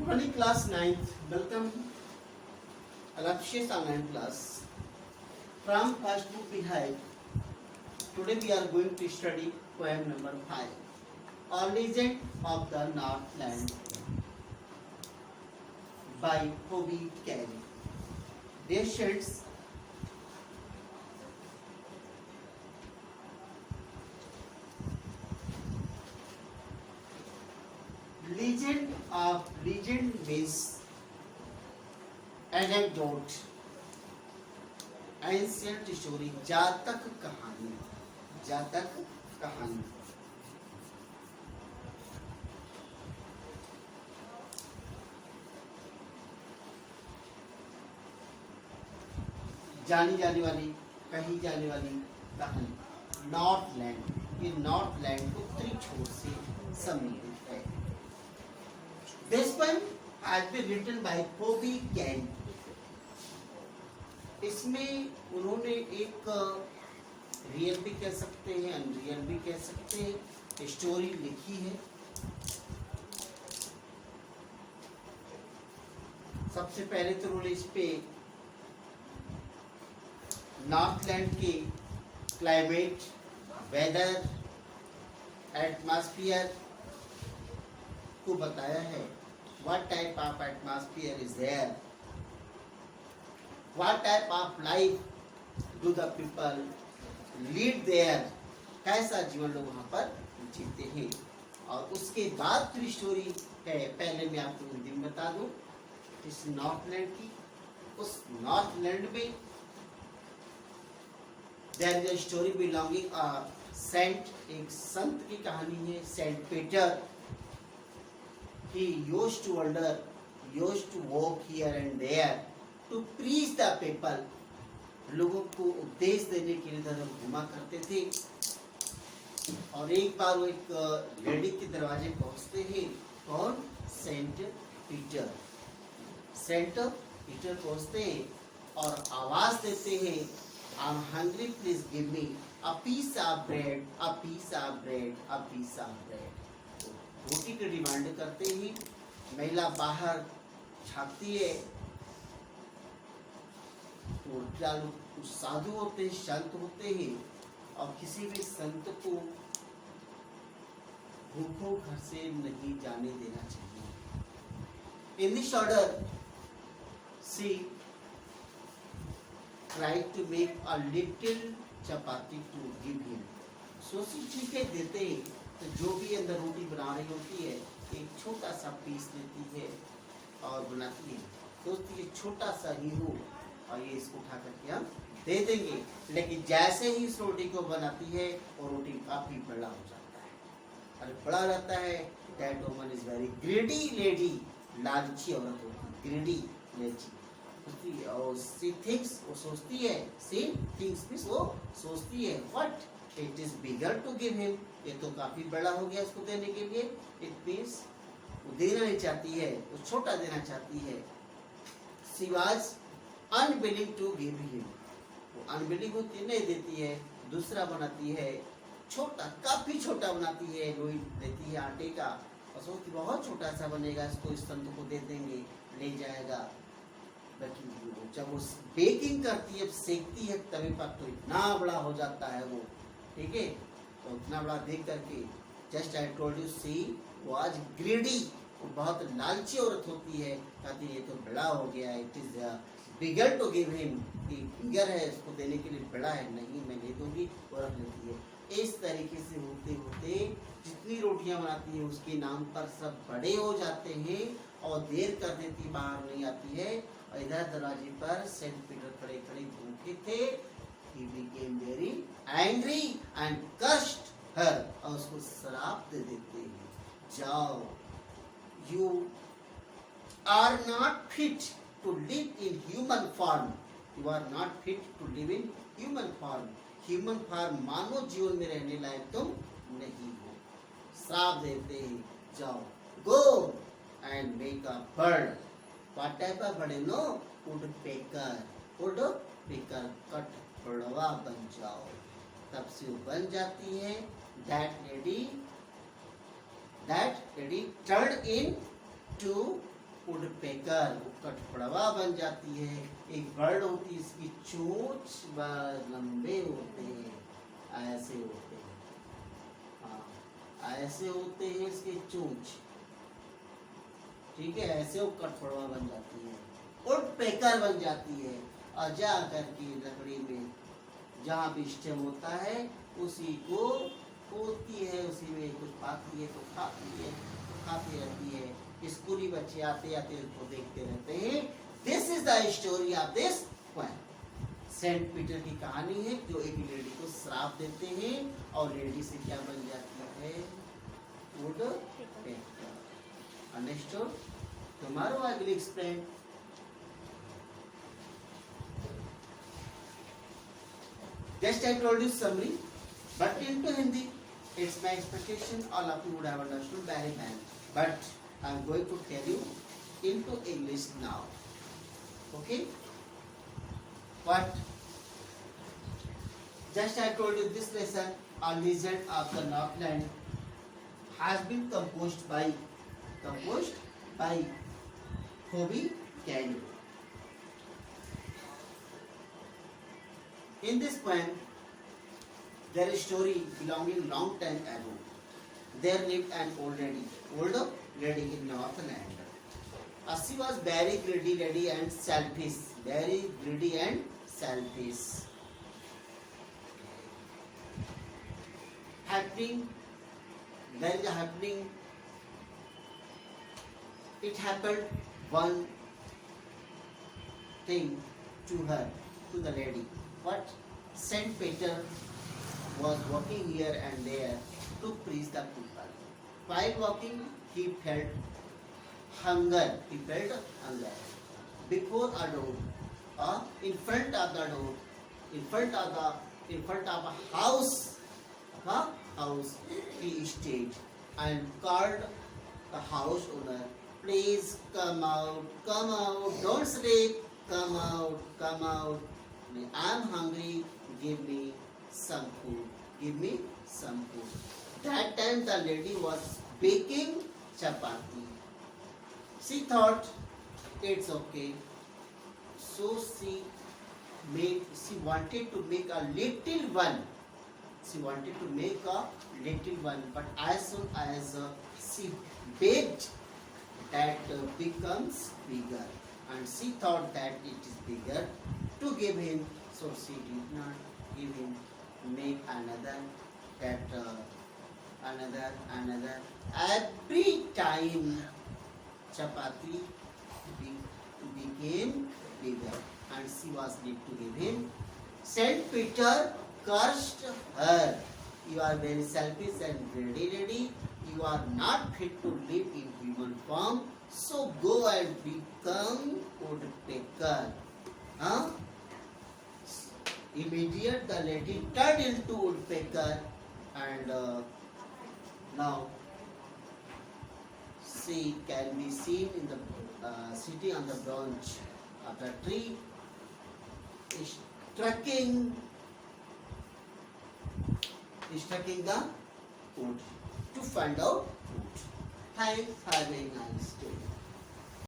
Morning class 9th. Welcome Alapshi's online class. From first book behind. Today we are going to study poem number 5. A Legend of the Northland by Toby Carey. Dear students, legend means anecdote, ancient story, जातक कहानी. जानी जाने वाली, कही जाने वाली कहानी. Northland, ये नॉर्थलैंड उत्तरी छोर से सम्मिलित है. This poem has been written by Toby Carey. इसमें उन्होंने एक रियल भी कह सकते हैं, अनरियल भी कह सकते हैं, स्टोरी लिखी है. सबसे पहले तो उन्होंने इस पे नॉर्थलैंड के क्लाइमेट, वेदर, एटमॉस्फेयर को बताया है. What type of atmosphere is there? What type of life do the people lead there? कैसा जीवन लोग वहाँ पर जीते हैं. और उसके बाद फिर स्टोरी है. पहले मैं आपको हिंदी में बता दूं इस नॉर्थलैंड की. उस नॉर्थलैंड में there is a story belonging a saint, एक संत की कहानी है. Saint Peter. He used to wander, used to walk here and there to preach the people. लोगों को उपदेश देने के लिए इधर घुमा करते थे. और एक बार वो एक लेडी के दरवाजे पहुंचते हैं. कौन? Saint Peter. सेंट पीटर पहुंचते हैं और आवाज देते हैं, I'm hungry, please give me a piece of bread, a piece of bread, a piece of bread. रोटी की डिमांड करते ही महिला बाहर झांकती है. तो क्या लोग साधु होते हैं, संत होते हैं, और किसी भी संत को भूखों घर से नहीं जाने देना चाहिए. In this order she try to make a little chapati to give him. सोची ठीक है, देते हैं. तो जो भी अंदर रोटी बना रही होती है एक छोटा सा पीस लेती है और बनाती है. सोचती है छोटा सा ही हो और ये इसको उठा करके हम दे देंगे. लेकिन जैसे ही इस रोटी को बनाती है और रोटी काफी बड़ा हो जाता है. और बड़ा रहता है. That woman is very greedy lady. लालची औरत होती, ग्रीडी लेडी. और सी थिंक्स, वो सोचती है. सी थिंक्स मींस वो सोचती है what it is bigger to give him. ये तो काफी बड़ा हो गया इसको देने के लिए. इट मीन्स वो देना नहीं चाहती है, वो छोटा देना चाहती है. She was unwilling to give him. वो अनविलिंग होती, नहीं देती है. दूसरा बनाती है, छोटा, काफी छोटा बनाती है. लोई देती है आटे का और सोचती बहुत छोटा सा बनेगा, इसको इस संत को दे देंगे, ले जाएगा. लेकिन जब वो बेकिंग करती है, सेकती है तवे पर, तो इतना बड़ा हो जाता है वो. ठीक है, तो इतना बड़ा देख करके just I told you she was greedy. वो बहुत लालची औरत होती है. कहती है ये तो बड़ा हो गया, it is bigger to give him. Bigger है, इसको देने के लिए बड़ा है, नहीं मैं ले दूंगी, और रख लेती है. इस तरीके से होते होते जितनी रोटियां बनाती है उसके नाम पर सब बड़े हो जाते हैं और देर कर देती, बाहर नहीं आती है. और इधर दरवाजे पर सेंट पीटर खड़े खड़े भूखे थे. He became very angry and cursed her. और उसको श्राप दे देते हैं, जाओ, you are not fit to live in human form. You are not fit to live in human form. Human form मानव जीवन में रहने लायक तुम नहीं हो. श्राप देते हैं, जाओ, go and make a bird. What type of bird? No, woodpecker. Woodpecker, cut. पड़वा बन जाओ. तब से वो बन जाती है. That lady turned into woodpecker, वो कठफोड़वा बन जाती है। एक बर्ड होती है, इसकी चोंच लंबे होते हैं, ऐसे होते हैं, हाँ ऐसे होते हैं इसके चोंच, ठीक है, ऐसे वो कठफोड़वा बन जाती है, वुडपेकर बन जाती है। और जा करके लकड़ी में जहाँ भी स्टेम होता है उसी को खोदती है, उसी में कुछ पाती है तो खाती है, खाती रहती है। स्कूली बच्चे आते आते उसको देखते रहते हैं। This is the story of this poem. Saint Peter की कहानी है, जो एक लेडी को श्राप देते हैं और लेडी से क्या बन जाती है, woodpecker. Understood? Tomorrow I will explain. Just I told you summary, but into Hindi, it's my expectation all of you would have understood very well. But I am going to tell you into English now. Okay? What? Just I told you this lesson, A Legend of the Northland, has been composed by Hobie Cano. In this poem, there is story belonging long time ago. There lived an old lady in Northland. She was very greedy and selfish. Very greedy and selfish. There is a happening. It happened one thing to her, to the lady. But Saint Peter was walking here and there to preach the people. While walking, he felt hunger. Before a door, in front of the door, in front of a house, he stayed and called the house owner. Please come out, don't sleep, come out. I am hungry, give me some food. That time the lady was baking chapati. She thought it's okay. So she wanted to make a little one. But as soon as she baked, that becomes bigger. And she thought that it is bigger to give him, so she did not give him. Make another, another. Every time chapati became bigger, and she was need to give him. Saint Peter cursed her. You are very selfish and greedy lady. You are not fit to live in human form. So go and become woodpecker. Immediate the lady turned into woodpecker, and now she can be seen in the sitting on the branch of the tree, striking the wood to find out food. Have a nice day.